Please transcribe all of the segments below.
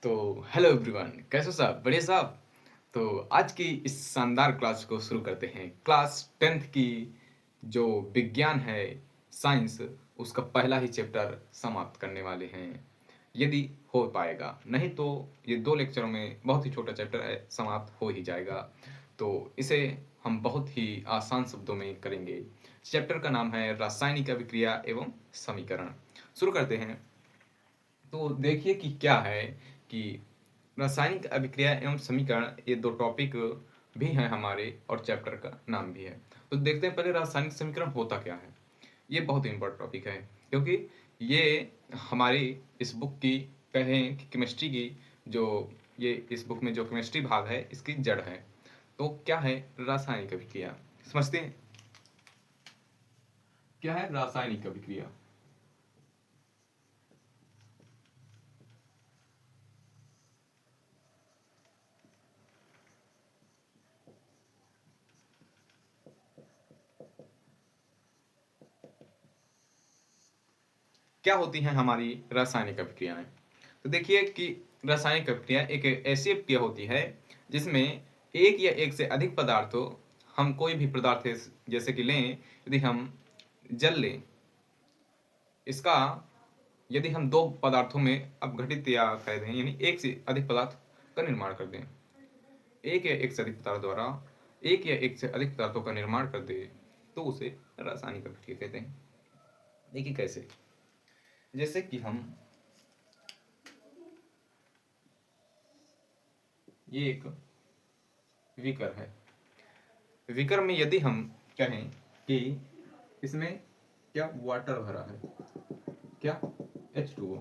तो hello everyone, कैसे हो साहब? बढ़िया साहब। तो आज की इस शानदार क्लास को शुरू करते हैं। क्लास 10th की जो विज्ञान है, साइंस, उसका पहला ही चैप्टर समाप्त करने वाले हैं, यदि हो पाएगा। नहीं तो ये 2 लेक्चरों में बहुत ही छोटा चैप्टर है, समाप्त हो ही जाएगा। तो इसे हम बहुत ही आसान शब्दों में करेंगे। चैप्टर का नाम है रासायनिक अभिक्रिया एवं समीकरण। शुरू करते हैं। तो देखिए कि क्या है कि रासायनिक अभिक्रिया एवं समीकरण, ये दो टॉपिक भी हैं हमारे और चैप्टर का नाम भी है। तो देखते हैं पहले रासायनिक समीकरण होता क्या है। ये बहुत ही इम्पोर्टेंट टॉपिक है, क्योंकि ये हमारी इस बुक की, कहें कि केमिस्ट्री की, जो ये इस बुक में जो केमिस्ट्री भाग है, इसकी जड़ है। तो क्या है रासायनिक अभिक्रिया, समझते हैं? क्या है रासायनिक अभिक्रिया? क्या होती हैं हमारी रासायनिक अभिक्रियाएं? तो देखिए कि रासायनिक अभिक्रिया एक ऐसी अभिक्रिया होती है जिसमें एक या एक से अधिक पदार्थों, हम कोई भी पदार्थ जैसे कि लें, यदि हम जल लें, इसका यदि हम दो पदार्थों में अपघटित या कह दें, यानी एक से अधिक पदार्थ का निर्माण कर दें, एक या एक से अधिक पदार्थ द्वारा एक या एक से अधिक पदार्थों का निर्माण कर दे, तो उसे रासायनिक अभिक्रिया कहते हैं। देखिए कैसे, जैसे कि हम, ये एक विकर है, विकर में यदि हम कहें कि इसमें क्या वाटर भरा है, क्या H2O,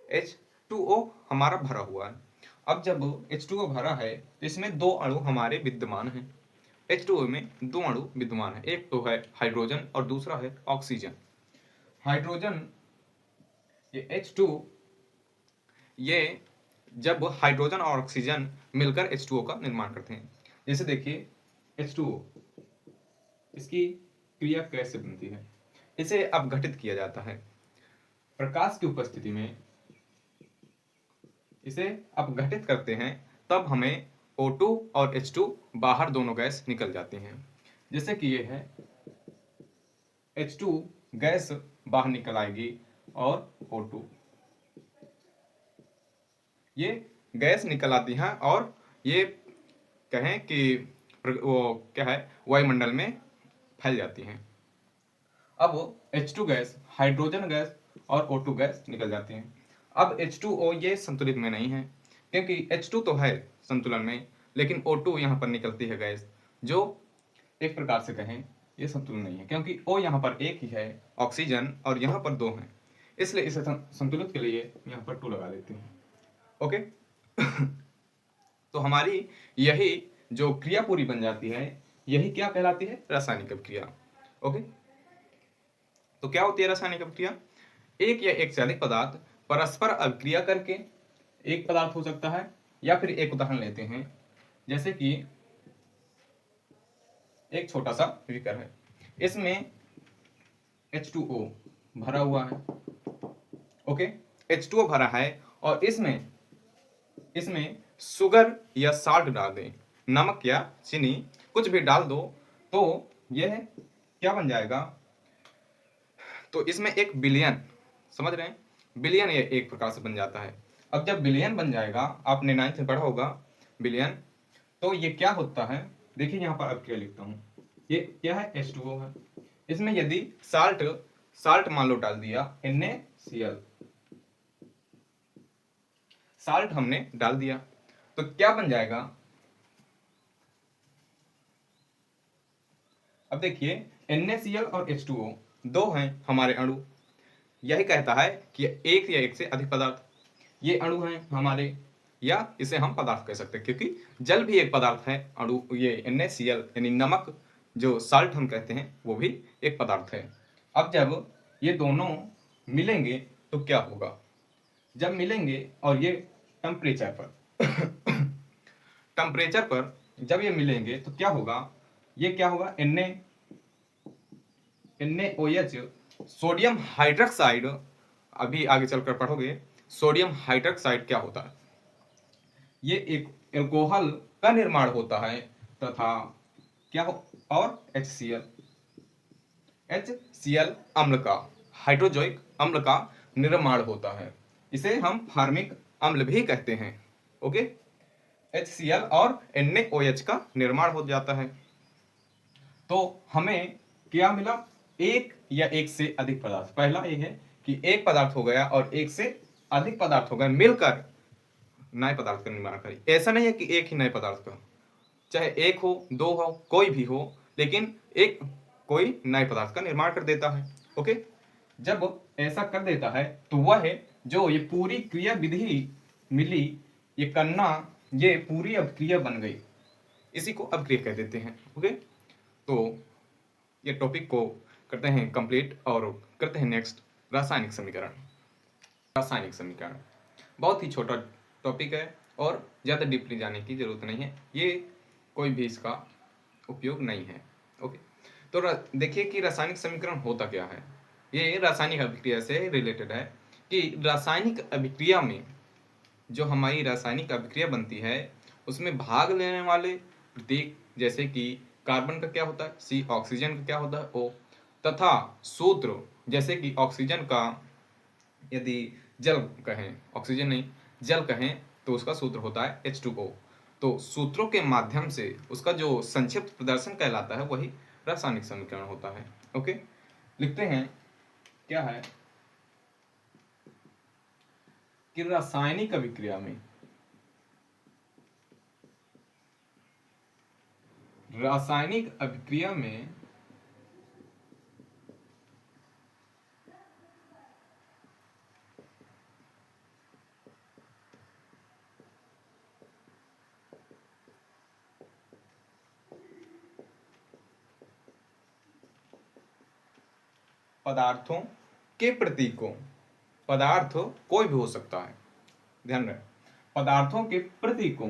H2O हमारा भरा हुआ है। अब जब H2O भरा है तो इसमें दो अणु हमारे विद्यमान हैं। H2O में दो अणु विद्यमान है, एक तो है हाइड्रोजन और दूसरा है ऑक्सीजन। हाइड्रोजन, ये H2, ये जब हाइड्रोजन और ऑक्सीजन मिलकर H2O का निर्माण करते हैं। जैसे देखिए H2O, इसकी क्रिया कैसे बनती है? इसे अपघटित किया जाता है प्रकाश की उपस्थिति में, इसे अपघटित करते हैं, तब हमें O2 और H2 बाहर दोनों गैस निकल जाती हैं। जैसे कि ये है H2 गैस बाहर निकल आएगी और O2, ये गैस निकल आती हैं और ये कहें कि वो क्या है, वायुमंडल में फैल जाती हैं। अब H2 गैस, हाइड्रोजन गैस और O2 गैस निकल जाती हैं। अब H2O ये संतुलित में नहीं है, क्योंकि H2 तो है संतुलन में, लेकिन O2 यहाँ पर निकलती है गैस, जो एक प्रकार से कहें ये संतुलन नहीं है, क्योंकि O यहाँ पर एक ही है ऑक्सीजन और यहाँ पर दो हैं, इसलिए इसे संतुलित के लिए यहाँ पर 2 लगा देती हूँ। ओके। तो हमारी यही जो क्रिया पूरी बन जाती है, यही क्या कहलाती है? रासायनिक अभिक्रिया। ओके। तो क्या होती है रासायनिक अभिक्रिया? एक या एक से अधिक पदार्थ परस्पर अभिक्रिया करके एक पदार्थ हो सकता है, या फिर एक उदाहरण लेते हैं, जैसे कि एक छोटा सा बीकर है, इसमें H2O भरा हुआ है। ओके, H2O भरा है और इसमें इसमें शुगर या साल्ट डाल दें, नमक या चीनी कुछ भी डाल दो, तो यह क्या बन जाएगा? तो इसमें एक बिलियन, समझ रहे हैं, बिलियन ये एक प्रकार से बन जाता है। अब जब बिलियन बन जाएगा, आपने 9th में पढ़ा होगा बिलियन, तो ये क्या होता है? देखिए यहाँ पर अब क्या लिखता हूँ, ये क्या है? H2O है। इसमें यदि साल्ट साल्ट मान लो डाल दिया, NaCl, साल्ट हमने डाल दिया, तो क्या बन जाएगा? अब देखिए NaCl और H2O दो हैं हमारे अणु, यही कहता है कि एक या एक से अधिक पदार्थ, ये अणु हैं हमारे, या इसे हम पदार्थ कह सकते हैं, क्योंकि जल भी एक पदार्थ है। अणु, ये NaCl यानी नमक, जो साल्ट हम कहते हैं, वो भी एक पदार्थ है। अब जब ये दोनों मिलेंगे तो क्या होगा? जब मिलेंगे और ये टेम्परेचर पर टेम्परेचर पर जब ये मिलेंगे तो क्या होगा? ये क्या होगा? NaOH, सोडियम हाइड्रोक्साइड, अभी आगे चलकर पढ़ोगे, सोडियम हाइड्रोक्साइड क्या होता है? ये एक एल्कोहल का निर्माण होता है तथा क्या हो, और HCl अम्ल का, हाइड्रोजोइक अम्ल का निर्माण होता है। इसे हम फार्मिक अम्ल भी कहते हैं। ओके, HCl और NaOH का निर्माण हो जाता है। तो हमें क्या मिला? एक या एक से अधिक पदार्थ। पहला ये है कि एक पदार्थ हो गया और एक से अधिक पदार्थ हो गए मिलकर नए पदार्थ का निर्माण करें। ऐसा नहीं है कि एक ही नए पदार्थ का, चाहे एक हो, दो हो, कोई भी हो, लेकिन एक कोई नए पदार्थ का निर्माण कर देता है। ओके, जब ऐसा कर देता है तो वह है जो ये पूरी क्रिया विधि मिली, ये करना, ये पूरी अभिक्रिया बन गई, इसी को अभिक्रिया कह देते हैं। ओके, तो ये टॉपिक को करते हैं कंप्लीट और करते हैं नेक्स्ट, रासायनिक समीकरण। रासायनिक समीकरण बहुत ही छोटा टॉपिक है और ज़्यादा डीपली जाने की जरूरत नहीं है, ये कोई भी इसका उपयोग नहीं है। ओके, तो देखिए कि रासायनिक समीकरण होता क्या है। ये रासायनिक अभिक्रिया से रिलेटेड है कि रासायनिक अभिक्रिया में जो हमारी रासायनिक अभिक्रिया बनती है उसमें भाग लेने वाले प्रतीक, जैसे कि कार्बन का क्या होता है C, ऑक्सीजन का क्या होता है O, तथा सूत्र जैसे कि ऑक्सीजन का यदि जल कहें, ऑक्सीजन नहीं जल कहें, तो उसका सूत्र होता है H2O। तो सूत्रों के माध्यम से उसका जो संक्षिप्त प्रदर्शन कहलाता है वही रासायनिक समीकरण होता है। ओके, लिखते हैं क्या है कि रासायनिक अभिक्रिया में पदार्थों के प्रतीकों, पदार्थ कोई भी हो सकता है, ध्यान रहे, पदार्थों के प्रतीकों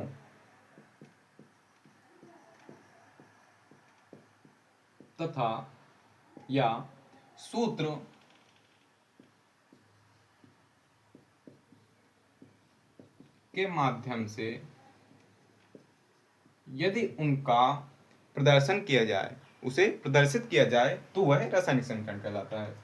तथा या सूत्र के माध्यम से यदि उनका प्रदर्शन किया जाए, उसे प्रदर्शित किया जाए, तो वह रासायनिक समीकरण कहलाता है।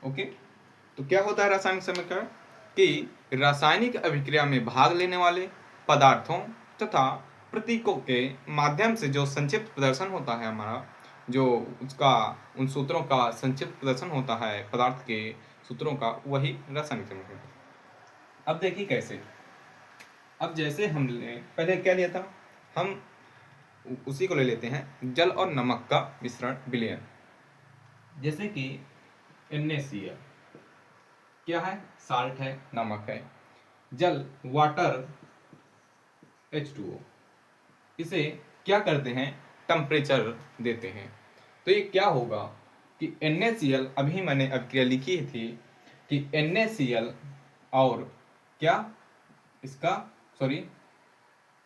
ओके, तो क्या होता है रासायनिक समीकरण कि रासायनिक अभिक्रिया में भाग लेने वाले पदार्थों तथा प्रतीकों के माध्यम से जो संक्षिप्त प्रदर्शन होता है हमारा, जो उसका उन सूत्रों का संक्षिप्त प्रदर्शन होता है, पदार्थ के सूत्रों का, वही रासायनिक समीकरण। अब देखिए कैसे। अब जैसे हमने पहले क्या लिया था, हम उसी को ले लेते हैं, जल और नमक का मिश्रण विलयन। जैसे कि NaCl क्या है, साल्ट है, नमक है, जल वाटर H2O, इसे क्या करते हैं, टेम्परेचर देते हैं। तो ये क्या होगा कि NaCl, अभी मैंने अभिक्रिया लिखी थी कि NaCl और क्या, इसका सॉरी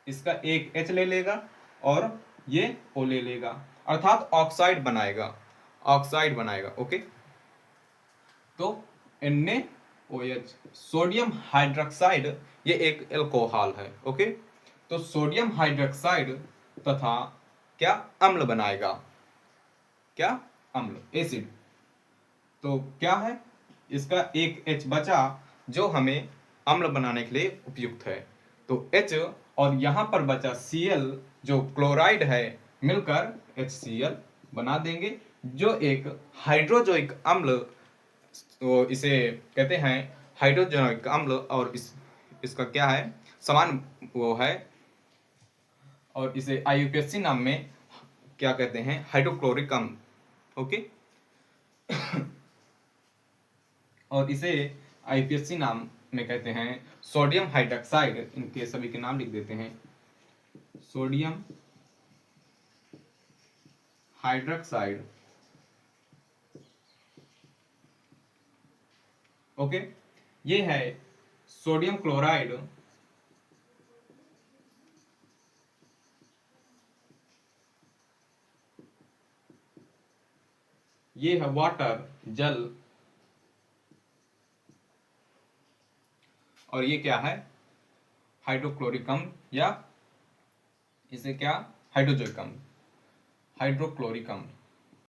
इसका एक H ले लेगा और ये O ले लेगा, अर्थात ऑक्साइड बनाएगा, ऑक्साइड बनाएगा। ओके, तो NaOH सोडियम हाइड्रोक्साइड, ये एक एल्कोहल है। ओके, तो सोडियम हाइड्रोक्साइड तथा क्या अम्ल बनाएगा, क्या अम्ल, एसिड। तो क्या है, इसका एक H बचा जो हमें अम्ल बनाने के लिए उपयुक्त है। तो H और यहाँ पर बचा Cl जो क्लोराइड है, मिलकर HCl बना देंगे, जो एक हाइड्रोजोइक अम्ल, तो इसे कहते हैं हाइड्रोजोनिक अम्ल, और इसका क्या है समान वो है, और इसे IUPAC नाम में क्या कहते हैं, हाइड्रोक्लोरिक अम्ल। ओके, और इसे IUPAC नाम में कहते हैं सोडियम हाइड्रोक्साइड, इनके सभी के नाम लिख देते हैं, सोडियम हाइड्रोक्साइड। ओके, ये है सोडियम क्लोराइड, ये है वाटर, जल, और ये क्या है, हाइड्रोक्लोरिक अम्ल, या इसे क्या, हाइड्रोजोइक अम्ल, हाइड्रोक्लोरिक अम्ल।